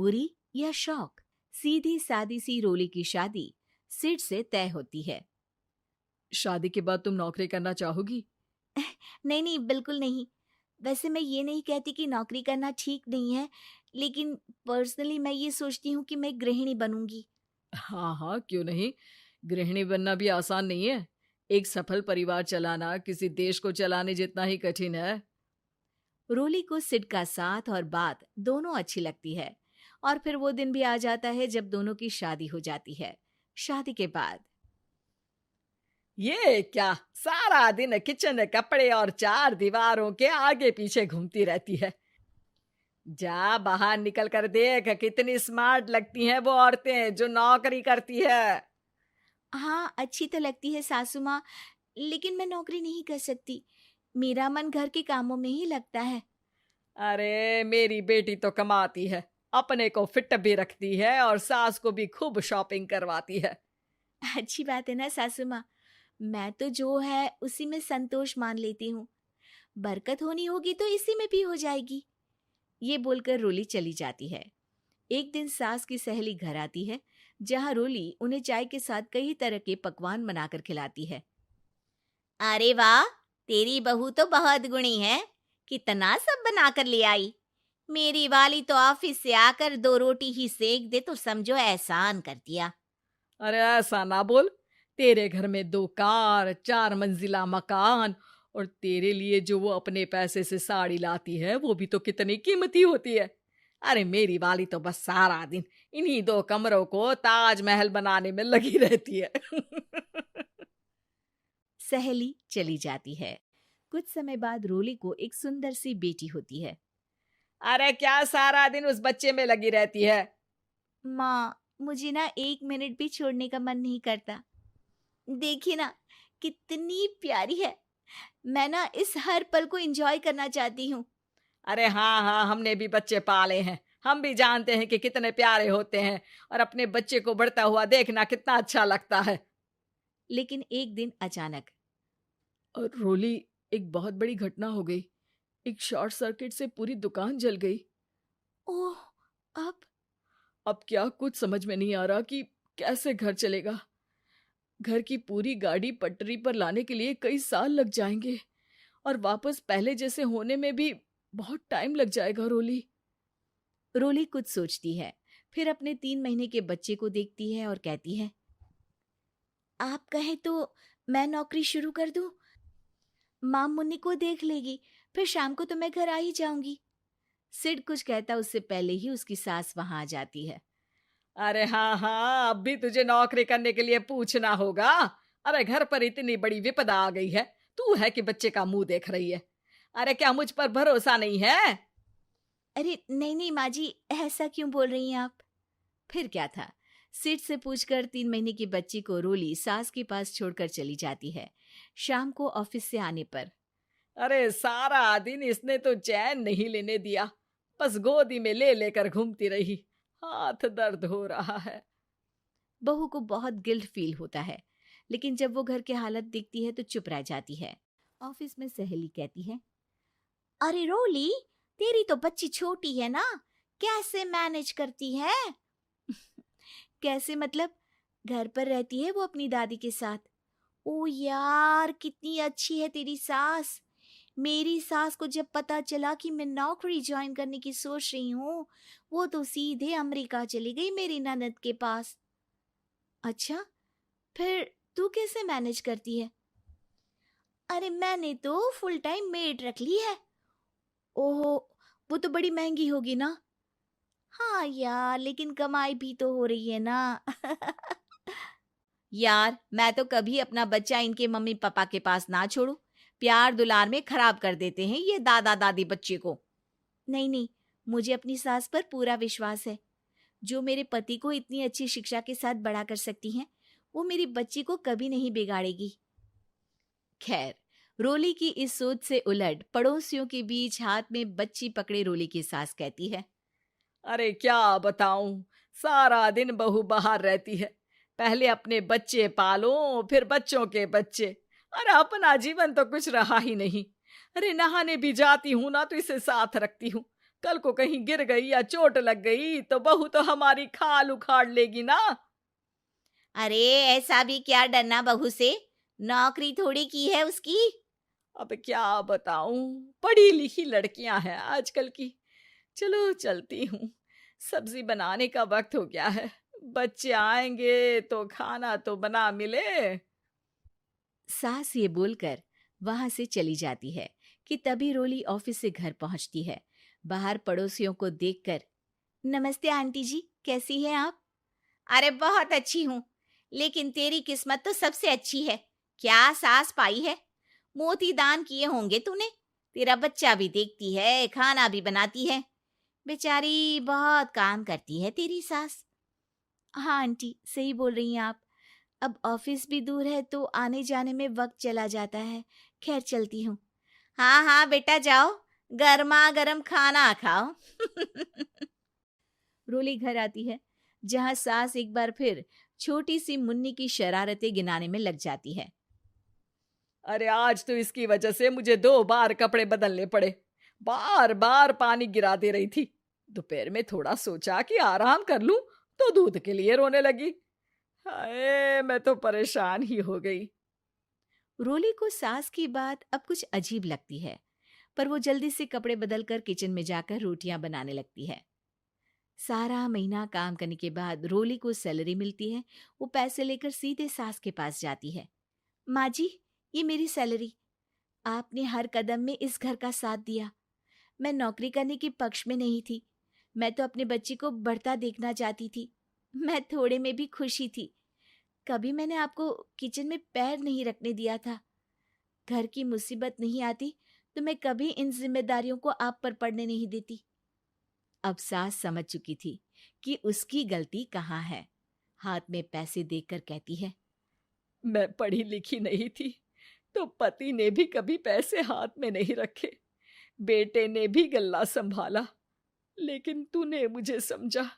मजबूरी या शौक, सीधी सादी सी रोली की शादी सिड से तय होती है। शादी के बाद तुम नौकरी करना चाहोगी? नहीं नहीं, बिल्कुल नहीं। वैसे मैं ये नहीं कहती कि नौकरी करना ठीक नहीं है, लेकिन पर्सनली मैं ये सोचती हूँ कि मैं गृहिणी बनूंगी। हाँ हाँ, क्यों नहीं। गृहिणी बनना भी आसान नहीं है। एक सफल परिवार चलाना किसी देश को चलाने जितना ही कठिन है। रोली को सिड का साथ और बात दोनों अच्छी लगती है, और फिर वो दिन भी आ जाता है जब दोनों की शादी हो जाती है। शादी के बाद ये क्या, सारा दिन किचन कपड़े और चार दीवारों के आगे पीछे घूमती रहती है। जा बाहर निकल कर देख, कितनी स्मार्ट लगती हैं वो औरतें जो नौकरी करती है। हाँ, अच्छी तो लगती है सासू माँ, लेकिन मैं नौकरी नहीं कर सकती। मेरा मन घर के कामों में ही लगता है। अरे मेरी बेटी तो कमाती है, अपने को फिट भी रखती है और सास को भी खूब शॉपिंग करवाती है। अच्छी बात है ना सासू माँ। मैं तो जो है उसी में संतोष मान लेती हूँ। बरकत होनी होगी तो इसी में भी हो जाएगी। ये बोलकर रोली चली जाती है। एक दिन सास की सहेली घर आती है, जहाँ रोली उन्हें चाय के साथ कई तरह के पकवान बनाकर खिलाती है। अरे वाह, तेरी बहू तो बहुत गुणी है। कितना सब बनाकर ले आई। मेरी वाली तो ऑफिस से आकर 2 रोटी ही सेक दे तो समझो एहसान कर दिया। अरे ऐसा ना बोल। तेरे घर में 2 कार, 4 मंजिला मकान, और तेरे लिए जो वो अपने पैसे से साड़ी लाती है वो भी तो कितनी कीमती होती है। अरे मेरी वाली तो बस सारा दिन इन्हीं 2 कमरों को ताजमहल बनाने में लगी रहती है। सहेली चली जाती है। कुछ समय बाद रोली को एक सुंदर सी बेटी होती है। अरे क्या सारा दिन उस बच्चे में लगी रहती है। माँ, मुझे ना 1 मिनट भी छोड़ने का मन नहीं करता। देखिए ना, कितनी प्यारी है। मैं ना इस हर पल को एंजॉय करना चाहती हूँ। अरे हाँ हाँ, हमने भी बच्चे पाले हैं। हम भी जानते हैं कि कितने प्यारे होते हैं, और अपने बच्चे को बढ़ता हुआ देखना कितना अच्छा लगता है। लेकिन एक दिन अचानक और रोली, एक बहुत बड़ी घटना हो गई। एक शॉर्ट सर्किट से पूरी दुकान जल गई। ओह, अब अब क्या कुछ समझ में नहीं आ रहा कि कैसे घर चलेगा। घर की पूरी गाड़ी पटरी पर लाने के लिए कई साल लग जाएंगे, और वापस पहले जैसे होने में भी बहुत टाइम लग जाएगा। रोली रोली कुछ सोचती है, फिर अपने 3 महीने के बच्चे को देखती है और कहती है, आप कहें तो मैं नौकरी शुरू कर दूं? माँ मुन्नी को देख लेगी, फिर शाम को तो मैं घर आ ही जाऊंगी। सिड कुछ कहता उससे पहले ही उसकी सास वहां आ जाती है। अरे हाँ हाँ, अब भी तुझे नौकरी करने के लिए पूछना होगा। अरे घर पर इतनी बड़ी विपदा आ गई है, तू है कि बच्चे का मुंह देख रही है। अरे क्या मुझ पर भरोसा नहीं है? अरे नहीं नहीं माँ जी, ऐसा क्यों बोल रही हैं आप? फिर क्या था, सिड से पूछकर 3 महीने की बच्ची को रोली सास के पास छोड़कर चली जाती है। शाम को ऑफिस से आने पर अरे सारा दिन इसने तो चैन नहीं लेने दिया, बस गोदी में ले लेकर घूमती रही। हाथ दर्द हो रहा है। बहू को बहुत गिल्ट फील होता है, लेकिन जब वो घर की हालत देखती है तो चुप रह जाती है। ऑफिस में सहेली कहती है, अरे रोली, तेरी तो बच्ची छोटी है ना, कैसे मैनेज करती है? कैसे मतलब? घर पर रहती है वो अपनी दादी के साथ। ओ यार, कितनी अच्छी है तेरी सास। मेरी सास को जब पता चला कि मैं नौकरी ज्वाइन करने की सोच रही हूँ, वो तो सीधे अमेरिका चली गई मेरी ननद के पास। अच्छा, फिर तू कैसे मैनेज करती है? अरे मैंने तो फुल टाइम मेड रख ली है। ओहो, वो तो बड़ी महंगी होगी ना? हाँ यार, लेकिन कमाई भी तो हो रही है ना। यार, मैं तो कभी अपना बच्चा इनके मम्मी पापा के पास ना छोड़ू। प्यार दुलार में खराब कर देते हैं ये दादा दादी बच्चे को। नहीं नहीं, मुझे अपनी सास पर पूरा विश्वास है। जो मेरे पति को इतनी अच्छी शिक्षा के साथ बड़ा कर सकती हैं, वो मेरी बच्ची को कभी नहीं बिगाड़ेगी। खैर, रोली की इस सोच से उलट पड़ोसियों के बीच हाथ में बच्ची पकड़े रोली की सास कहती है, अरे क्या बताऊं, सारा दिन बहू बाहर रहती है। पहले अपने बच्चे पालो, फिर बच्चों के बच्चे। अरे अपना जीवन तो कुछ रहा ही नहीं। अरे नहाने भी जाती हूं ना तो इसे साथ रखती हूँ, कल को कहीं गिर गई या चोट लग गई तो बहू तो हमारी खाल उखाड़ लेगी ना। अरे ऐसा भी क्या डरना बहू से, नौकरी थोड़ी की है उसकी। अब क्या बताऊं, पढ़ी लिखी लड़कियां हैं आजकल की। चलो चलती हूँ, सब्जी बनाने का वक्त हो गया है। बच्चे आएंगे तो खाना तो बना मिले। सास ये बोलकर वहां से चली जाती है कि तभी रोली ऑफिस से घर पहुंचती है। बाहर पड़ोसियों को देखकर, नमस्ते आंटी जी, कैसी हैं आप? अरे बहुत अच्छी हूँ, लेकिन तेरी किस्मत तो सबसे अच्छी है। क्या सास पाई है, मोती दान किए होंगे तूने। तेरा बच्चा भी देखती है, खाना भी बनाती है। बेचारी बहुत काम करती है तेरी सास। हाँ आंटी, सही बोल रही हैं आप। अब ऑफिस भी दूर है तो आने जाने में वक्त चला जाता है। खैर चलती हूँ। हाँ हाँ बेटा जाओ, गर्मा गर्म खाना खाओ। रोली घर आती है, जहां सास एक बार फिर छोटी सी मुन्नी की शरारतें गिनाने में लग जाती है। अरे आज तो इसकी वजह से मुझे 2 बार कपड़े बदलने पड़े। बार बार पानी गिरा दे रही थी। दोपहर में थोड़ा सोचा कि आराम कर लूं तो दूध के लिए रोने लगी। हाय, मैं तो परेशान ही हो गई। रोली को सास की बात अब कुछ अजीब लगती है, पर वो जल्दी से कपड़े बदलकर किचन में जाकर रोटियां बनाने लगती है। सारा महीना काम करने के बाद रोली को सैलरी मिलती है। वो पैसे लेकर सीधे सास के पास जाती है। माँ जी, ये मेरी सैलरी। आपने हर कदम में इस घर का साथ दिया। मैं नौकरी करने के पक्ष में नहीं थी। मैं तो अपने बच्चे को बढ़ता देखना चाहती थी। मैं थोड़े में भी खुशी थी। कभी मैंने आपको किचन में पैर नहीं रखने दिया था। घर की मुसीबत नहीं आती तो मैं कभी इन जिम्मेदारियों को आप पर पड़ने नहीं देती। अब सास समझ चुकी थी कि उसकी गलती कहाँ है। हाथ में पैसे देकर कहती है, मैं पढ़ी लिखी नहीं थी तो पति ने भी कभी पैसे हाथ में नहीं रखे। बेटे ने भी गल्ला संभाला, लेकिन तूने मुझे समझा।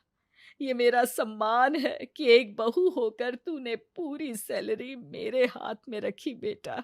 ये मेरा सम्मान है कि एक बहू होकर तूने पूरी सैलरी मेरे हाथ में रखी बेटा।